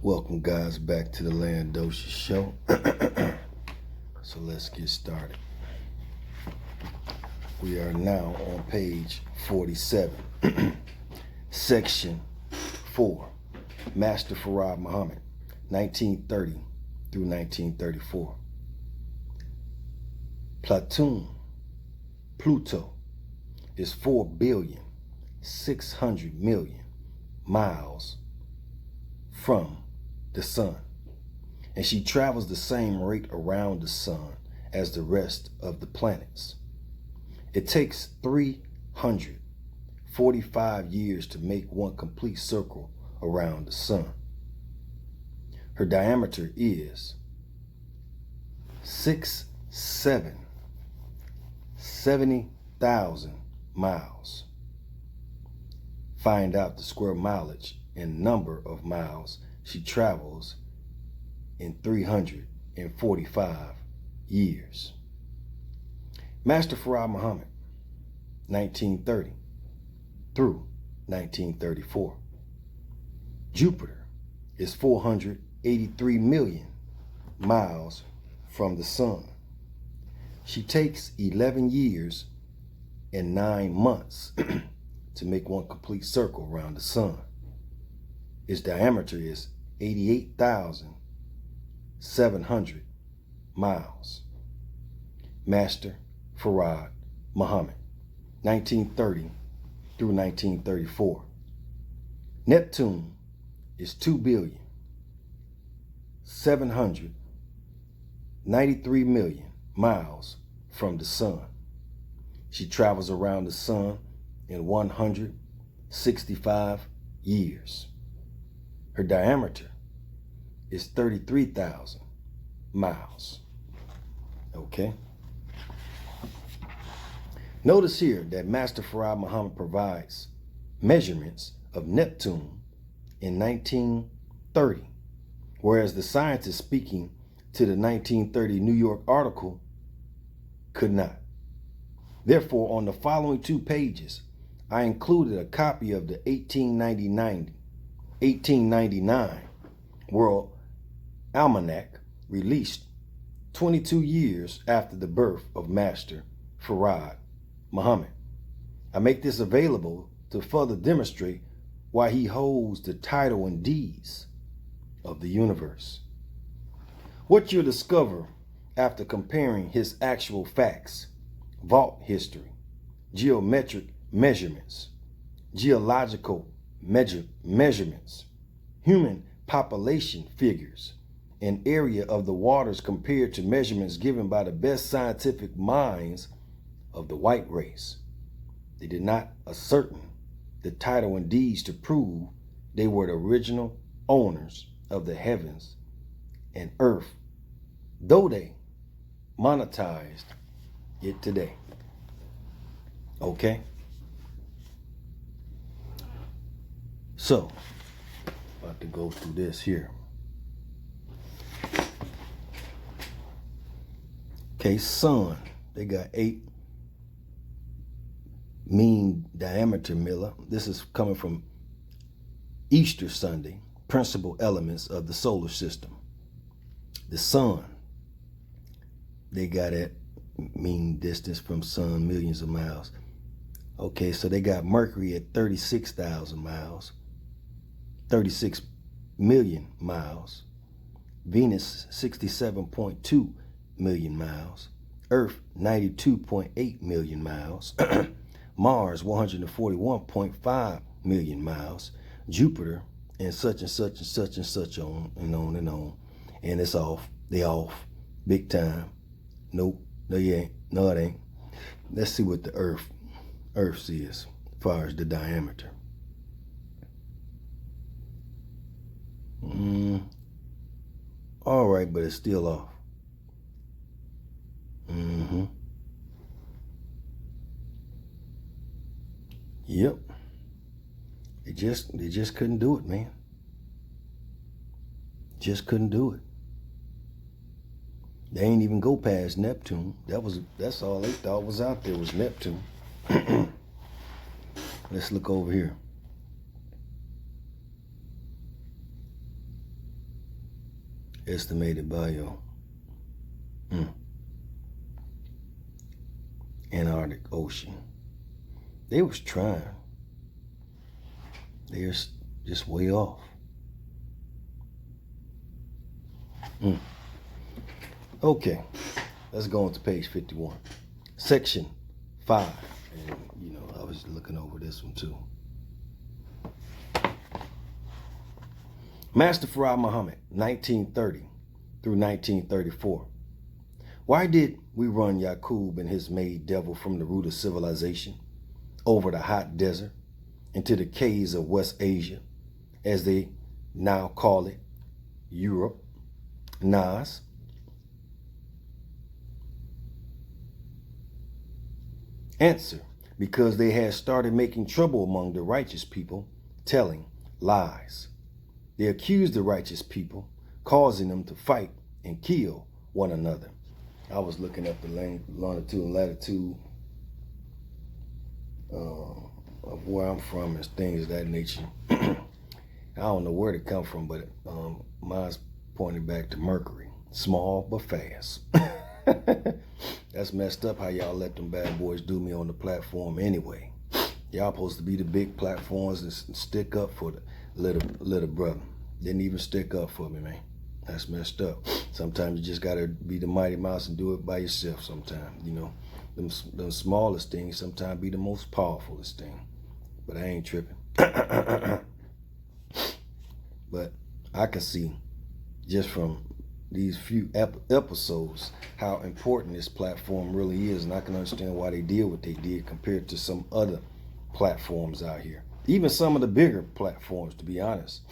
Welcome, guys, back to the Landosha Show. So let's get started. We are now on page 47, section 4, Master Fard Muhammad, 1930 through 1934. Pluto is 4,600,000,000 miles from the sun, and she travels the same rate around the sun as the rest of the planets. It takes 345 years to make one complete circle around the sun. Her diameter is 70,000 miles. Find out the square mileage and number of miles she travels in 345 years. Master Fard Muhammad, 1930 through 1934. Jupiter is 483 million miles from the sun. She takes 11 years and 9 months to make one complete circle around the sun. Its diameter is 88,700 miles. Master Fard Muhammad, 1930 through 1934. Neptune is 2,793,000,000 miles from the sun. She travels around the sun in 165 years. Her diameter is 33,000 miles. Okay? Notice here that Master Fard Muhammad provides measurements of Neptune in 1930, whereas the scientist speaking to the 1930 New York article could not. Therefore, on the following 2 pages, I included a copy of the 1899 World Almanac, released 22 years after the birth of Master Fard Muhammad. I make this available to further demonstrate why he holds the title and deeds of the universe. What you'll discover after comparing his actual facts, vault history, geometric measurements, geological measurements, human population figures, and area of the waters compared to measurements given by the best scientific minds of the white race. They did not ascertain the title and deeds to prove they were the original owners of the heavens and earth, though they monetized it today. Okay? So, about to go through this here. Okay, sun. They got 8 mean diameter milli. This is coming from Easter Sunday, principal elements of the solar system. The sun, they got at mean distance from sun, millions of miles. Okay, so they got Mercury at 36,000 miles, 36 million miles. Venus, 67.2 million miles. Earth, 92.8 million miles. Mars, 141.5 million miles. Jupiter, and such and such and such and such on and on and on. And it's off. They off. Big time. Nope. No, you ain't. No, it ain't. Let's see what the Earth is as far as the diameter. All right, but it's still off. Yep. They just couldn't do it, man. Just couldn't do it. They ain't even go past Neptune. That's all they thought was out there was Neptune. Let's look over here. estimated bio. Antarctic Ocean. They was trying. They're just way off. Okay, let's go on to page 51. Section 5. And, I was looking over this one too. Master Fard Muhammad, 1930 through 1934. Why did we run Yaqub and his maid devil from the root of civilization over the hot desert into the caves of West Asia, as they now call it, Europe? Nas. Answer: because they had started making trouble among the righteous people, telling lies. They accused the righteous people, causing them to fight and kill one another. I was looking up the longitude and latitude of where I'm from and things of that nature. I don't know where they come from, but mine's pointing back to Mercury. Small but fast. That's messed up how y'all let them bad boys do me on the platform anyway. Y'all supposed to be the big platforms and stick up for the little brother. Didn't even stick up for me, man. That's messed up. Sometimes you just gotta be the mighty mouse and do it by yourself sometimes. Them smallest things sometimes be the most powerfulest thing. But I ain't tripping. But I can see just from these few episodes how important this platform really is, and I can understand why they did what they did compared to some other platforms out here. Even some of the bigger platforms, to be honest.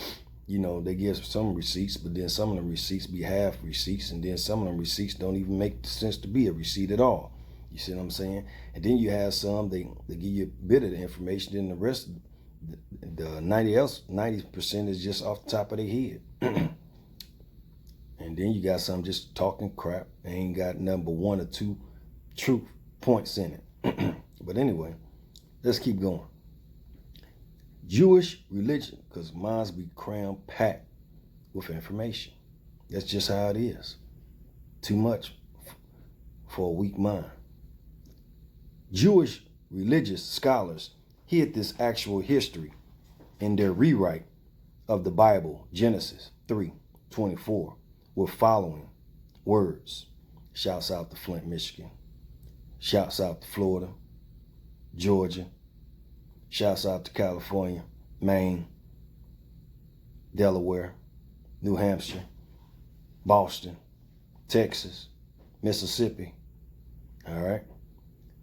They give some receipts, but then some of them receipts be half receipts, and then some of them receipts don't even make sense to be a receipt at all. You see what I'm saying? And then you have some, they give you a bit of the information, then the rest, the 90% is just off the top of their head. And then you got some just talking crap. They ain't got number 1 or 2 truth points in it. But anyway, let's keep going. Jewish religion, because minds be crammed packed with information. That's just how it is. Too much for a weak mind. Jewish religious scholars hid this actual history in their rewrite of the Bible, Genesis 3:24, with following words. Shouts out to Flint, Michigan. Shouts out to Florida, Georgia. Shouts out to California, Maine, Delaware, New Hampshire, Boston, Texas, Mississippi. All right.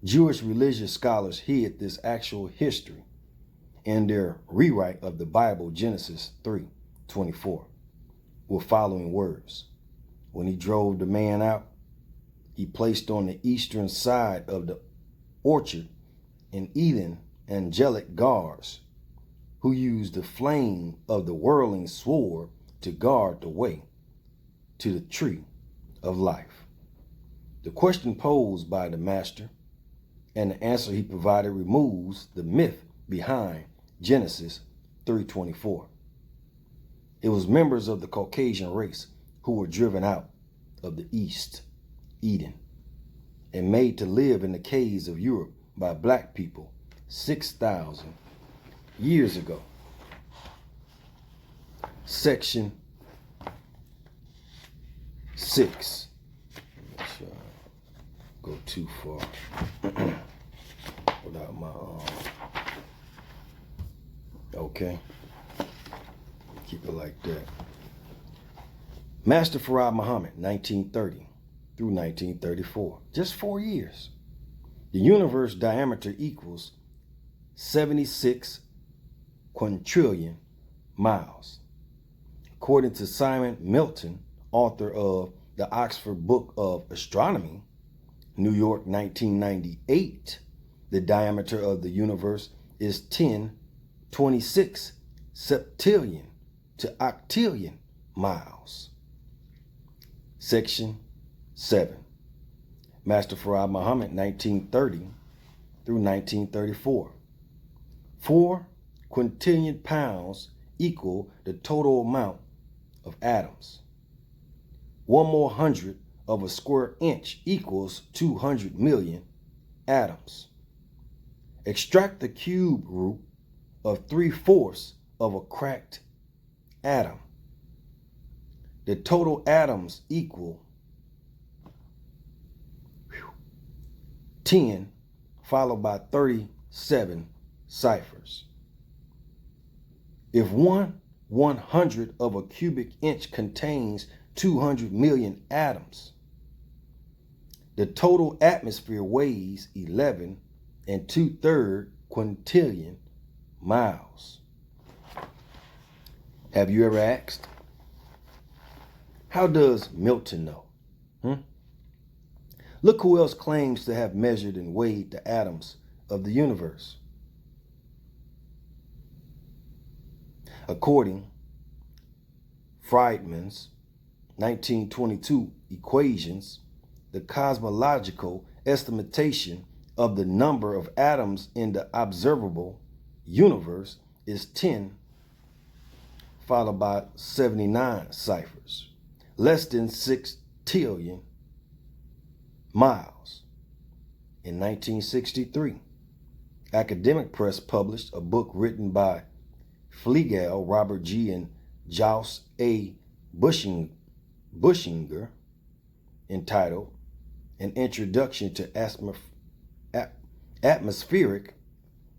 Jewish religious scholars hid this actual history in their rewrite of the Bible, Genesis 3:24, with following words. When he drove the man out, he placed on the eastern side of the orchard in Eden angelic guards who used the flame of the whirling sword to guard the way to the tree of life. The question posed by the master and the answer he provided removes the myth behind Genesis 3:24. It was members of the Caucasian race who were driven out of the East, Eden, and made to live in the caves of Europe by black people 6,000 years ago. Section 6. Make sure I go too far without my okay. Keep it like that. Master Fard Muhammad, 1930 through 1934. Just 4 years. The universe diameter equals 76 quintillion miles. According to Simon Milton, author of the Oxford Book of Astronomy, New York, 1998, the diameter of the universe is 1026 septillion to octillion miles. Section 7. Master Fard Muhammad, 1930 through 1934. 4 quintillion pounds equal the total amount of atoms. one more hundred of a square inch equals 200 million atoms. Extract the cube root of 3/4 of a cracked atom. The total atoms equal 10 followed by 37 ciphers. If 1/100 of a cubic inch contains 200 million atoms, the total atmosphere weighs 11 2/3 quintillion miles. Have you ever asked, how does Milton know? Look who else claims to have measured and weighed the atoms of the universe. According Friedman's 1922 equations, the cosmological estimation of the number of atoms in the observable universe is 10 followed by 79 ciphers, less than 6 trillion miles. In 1963, Academic Press published a book written by Flegel, Robert G., and Jost A. Bushinger entitled An Introduction to Atmospheric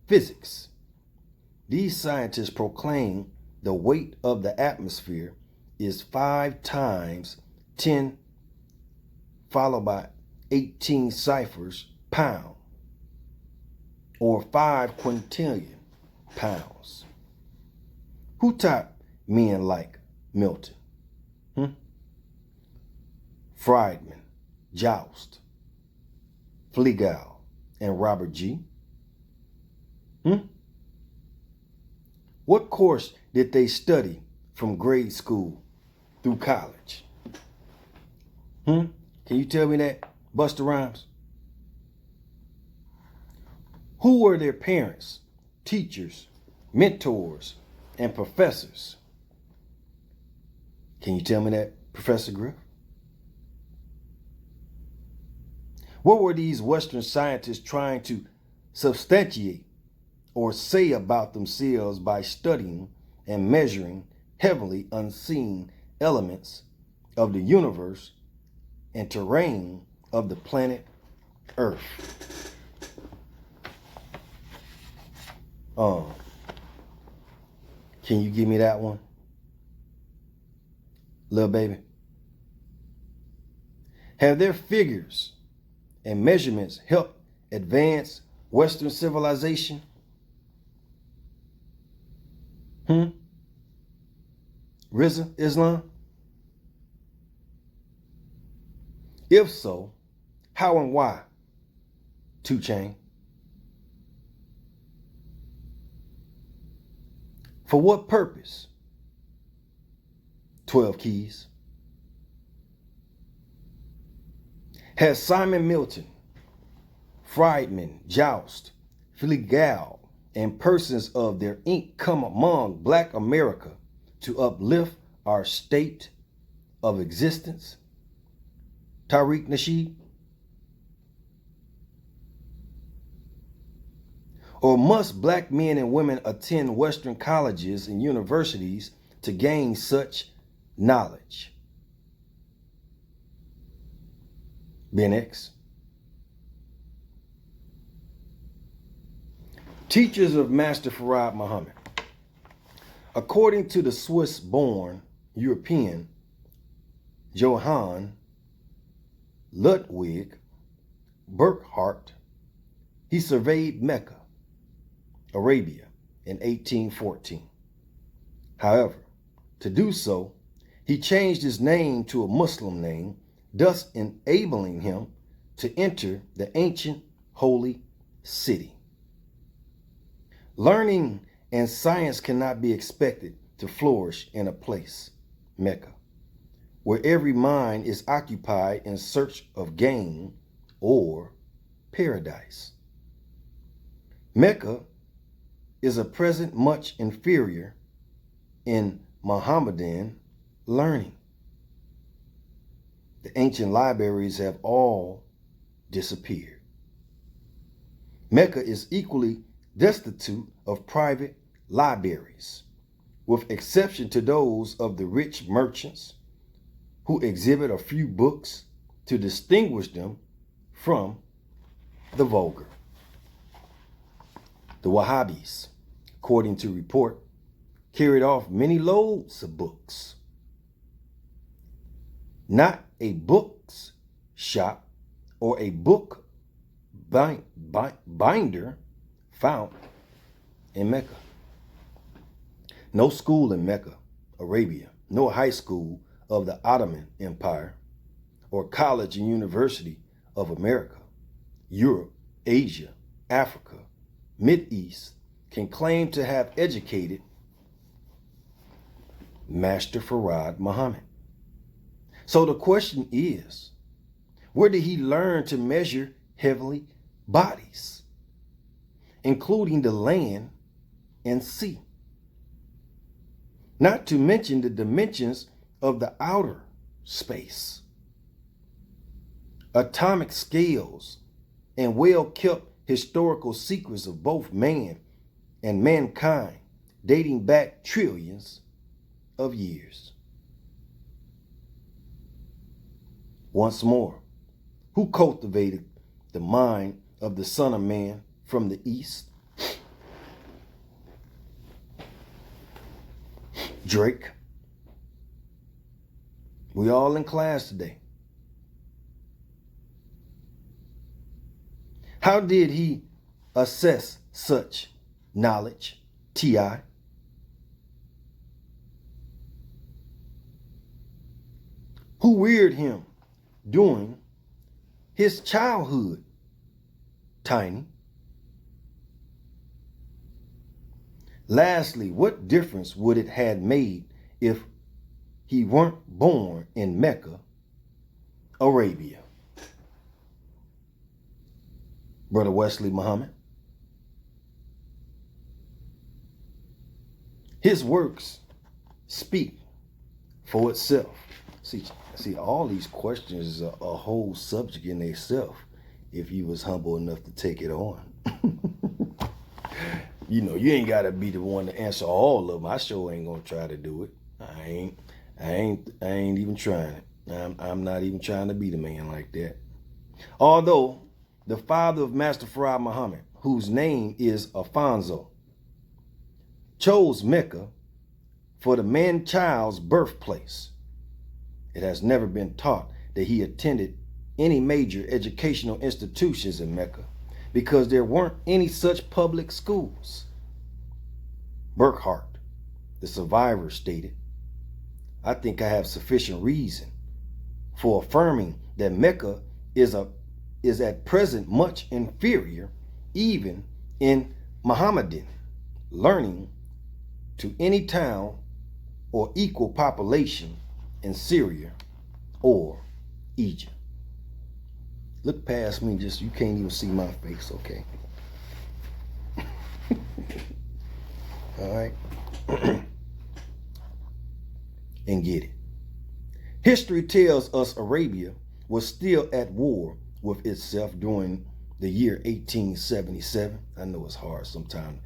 Physics. These scientists proclaim the weight of the atmosphere is 5 times 10 followed by 18 ciphers pound, or 5 quintillion pounds. Who taught men like Milton? Friedman, Jost, Flegel, and Robert G. What course did they study from grade school through college? Can you tell me that, Busta Rhymes? Who were their parents, teachers, mentors, and professors? Can you tell me that, Professor Griff? What were these Western scientists trying to substantiate or say about themselves by studying and measuring heavenly unseen elements of the universe and terrain of the planet Earth? Can you give me that one, little baby? Have their figures and measurements helped advance Western civilization? Rizza Islam? If so, how and why? 2 Chainz. For what purpose? 12 Keys. Has Simon Milton, Friedman, Jost, Flegel, and persons of their ink come among Black America to uplift our state of existence? Tariq Nasheed? Or must Black men and women attend Western colleges and universities to gain such knowledge? Ben X. Teachers of Master Fard Muhammad. According to the Swiss-born European Johann Ludwig Burckhardt, he surveyed Mecca, Arabia, in 1814. However, to do so, he changed his name to a Muslim name, thus enabling him to enter the ancient holy city. Learning and science cannot be expected to flourish in a place, Mecca, where every mind is occupied in search of gain or paradise. Mecca is a present much inferior in Mohammedan learning. The ancient libraries have all disappeared. Mecca is equally destitute of private libraries, with exception to those of the rich merchants who exhibit a few books to distinguish them from the vulgar. The Wahhabis, according to report, carried off many loads of books. Not a books shop or a book binder found in Mecca. No school in Mecca, Arabia, no high school of the Ottoman Empire, or college and university of America, Europe, Asia, Africa, Mideast can claim to have educated Master Fard Muhammad. So the question is, where did he learn to measure heavenly bodies, including the land and sea? Not to mention the dimensions of the outer space. Atomic scales and well-kept historical secrets of both man and mankind dating back trillions of years. Once more, who cultivated the mind of the Son of Man from the east? Drake. We all in class today. How did he assess such knowledge, T.I.? Who reared him during his childhood, Tiny? Lastly, what difference would it have made if he weren't born in Mecca, Arabia? Brother Wesley Muhammad. His works speak for itself. See, all these questions is a whole subject in itself if you was humble enough to take it on. You know, you ain't gotta be the one to answer all of them. I sure ain't gonna try to do it. I ain't even trying it. I'm not even trying to be the man like that. Although the father of Master Fard Muhammad, whose name is Alfonso, chose Mecca for the man-child's birthplace, it has never been taught that he attended any major educational institutions in Mecca because there weren't any such public schools. Burkhart, the survivor, stated, "I think I have sufficient reason for affirming that Mecca is at present much inferior, even in Mohammedan learning, to any town or equal population in Syria or Egypt." Look past me, just you can't even see my face, okay? All right? And get it. History tells us Arabia was still at war with itself during the year 1877. I know it's hard sometimes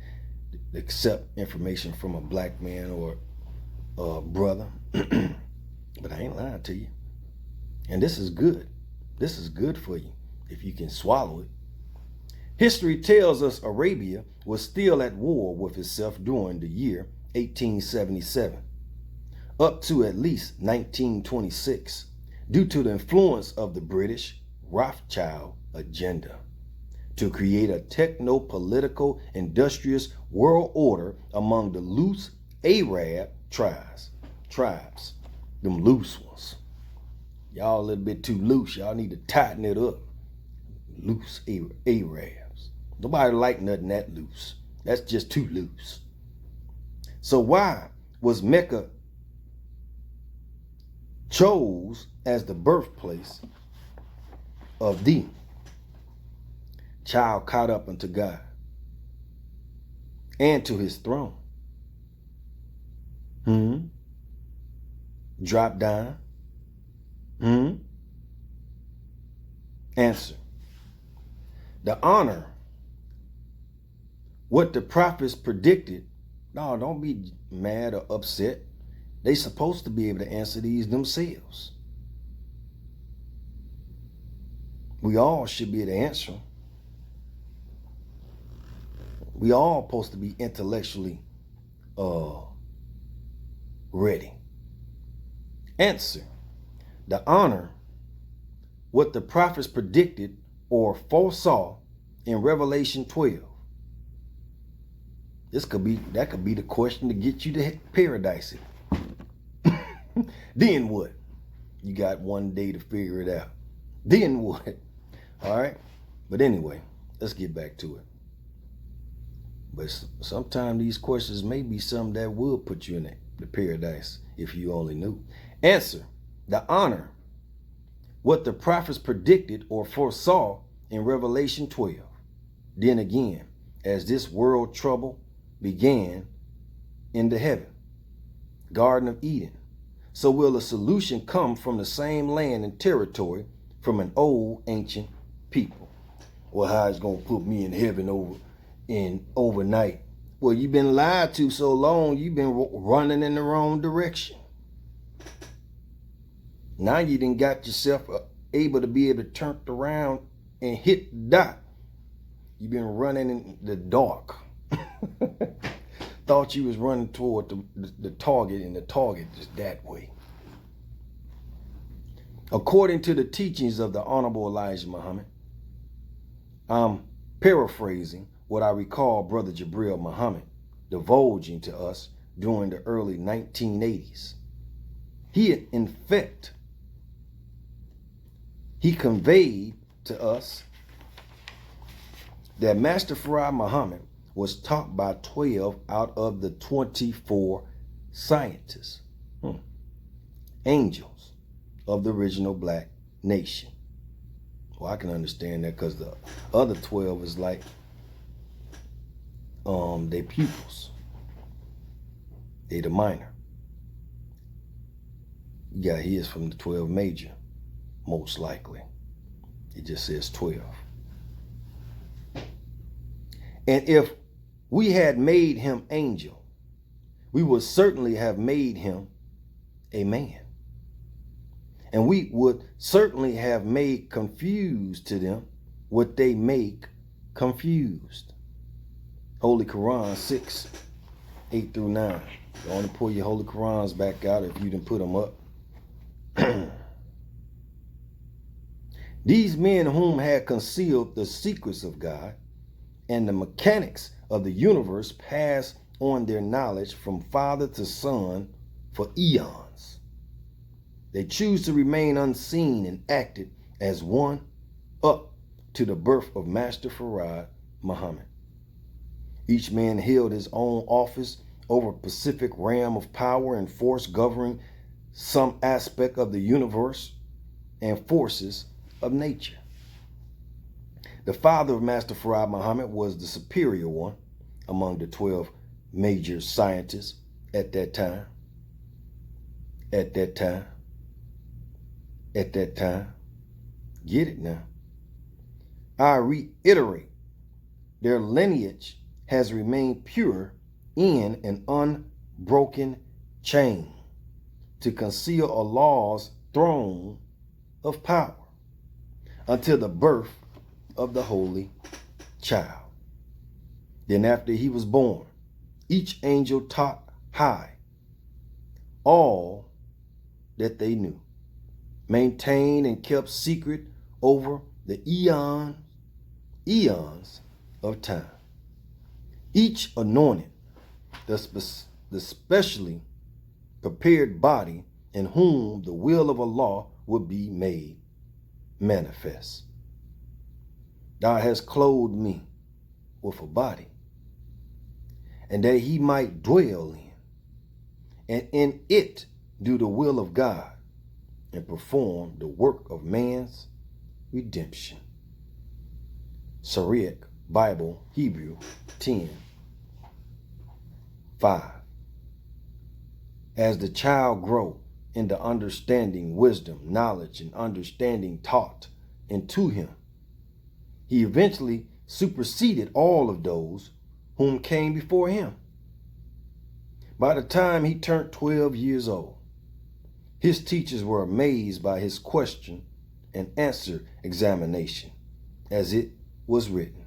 to accept information from a black man or a brother, but I ain't lying to you. And this is good. This is good for you if you can swallow it. History tells us Arabia was still at war with itself during the year 1877, up to at least 1926, due to the influence of the British Rothschild agenda to create a techno-political industrious world order among the loose Arab tribes, them loose ones. Y'all a little bit too loose. Y'all need to tighten it up. Loose Arabs. Nobody like nothing that loose. That's just too loose. So why was Mecca chose as the birthplace of the child caught up unto God and to his throne? Drop down. Answer. The honor, what the prophets predicted. No, don't be mad or upset. They supposed to be able to answer these themselves. We all should be able to answer them. We all supposed to be intellectually ready. Answer. The honor, what the prophets predicted or foresaw in Revelation 12. That could be the question to get you to paradise. Then what? You got one day to figure it out. Then what? All right. But anyway, let's get back to it. But sometimes these questions may be something that will put you in the paradise if you only knew. Answer. The honor, what the prophets predicted or foresaw in Revelation 12. Then again, as this world trouble began in the heaven, Garden of Eden, so will a solution come from the same land and territory from an old ancient people. Well, how it's going to put me in heaven overnight? Well, you've been lied to so long, you've been running in the wrong direction. Now you done got yourself able to turn around and hit the dot. You've been running in the dark. Thought you was running toward the target, and the target is that way. According to the teachings of the Honorable Elijah Muhammad, I'm paraphrasing what I recall Brother Jabril Muhammad divulging to us during the early 1980s. He conveyed to us that Master Farad Muhammad was taught by 12 out of the 24 scientists, angels of the original black nation. Well, I can understand that because the other 12 is like their pupils. They the minor. Yeah, he is from the 12 major, most likely. It just says 12. And if we had made him angel, we would certainly have made him a man. And we would certainly have made confused to them what they make confused. Holy Quran 6, 8 through 9. You want to pull your Holy Qurans back out if you didn't put them up. These men whom had concealed the secrets of God and the mechanics of the universe pass on their knowledge from father to son for eons. They choose to remain unseen and acted as one up to the birth of Master Farad Muhammad. Each man held his own office over a specific realm of power and force governing some aspect of the universe and forces of nature. The father of Master Farad Muhammad was the superior one among the 12 major scientists at that time. At that time. Get it now. I reiterate, their lineage has remained pure in an unbroken chain to conceal Allah's throne of power until the birth of the holy child. Then after he was born, each angel taught high all that they knew, maintained and kept secret over the eons of time. Each anointed the specially prepared body in whom the will of Allah would be made manifest. Thou hast clothed me with a body, and that he might dwell in, and in it do the will of God, and perform the work of man's redemption. Syriac Bible, Hebrew 10:5. As the child grow in the understanding, wisdom, knowledge, and understanding taught into him. He eventually superseded all of those whom came before him. By the time he turned 12 years old, his teachers were amazed by his question and answer examination, as it was written.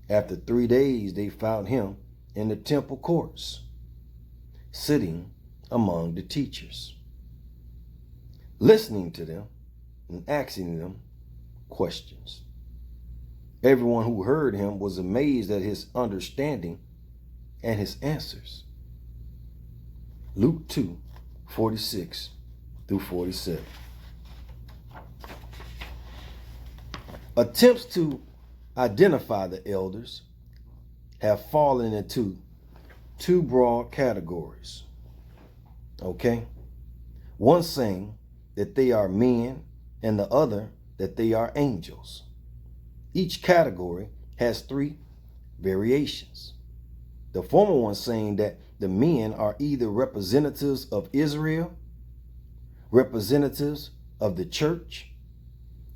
After 3 days, they found him in the temple courts, sitting among the teachers, listening to them and asking them questions. Everyone who heard him was amazed at his understanding and his answers. Luke 2:46 through 47. Attempts to identify the elders have fallen into two broad categories. Okay? One saying that they are men and the other that they are angels. Each category has three variations. The former one saying that the men are either representatives of Israel, representatives of the church,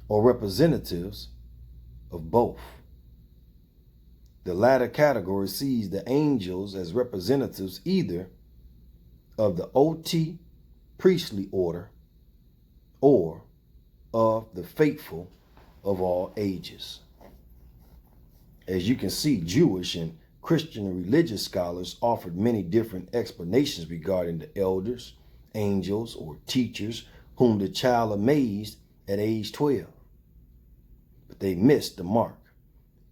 or representatives of both. The latter category sees the angels as representatives either of the OT priestly order or of the faithful of all ages. As you can see, Jewish and Christian and religious scholars offered many different explanations regarding the elders, angels, or teachers whom the child amazed at age 12. But they missed the mark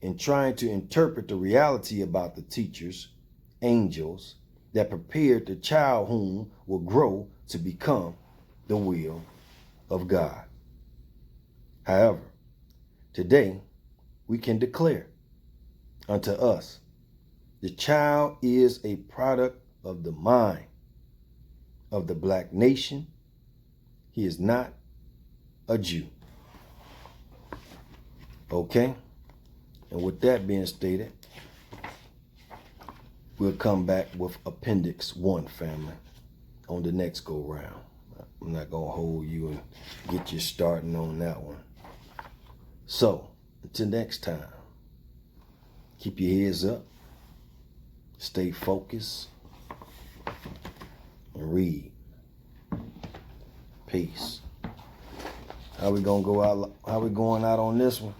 in trying to interpret the reality about the teachers, angels, that prepared the child whom will grow to become the will of God. However, today we can declare unto us, the child is a product of the mind of the black nation. He is not a Jew. Okay? And with that being stated, we'll come back with Appendix 1, family, on the next go round. I'm not going to hold you and get you starting on that one. So, until next time, keep your heads up, stay focused, and read. Peace. How we going out on this one?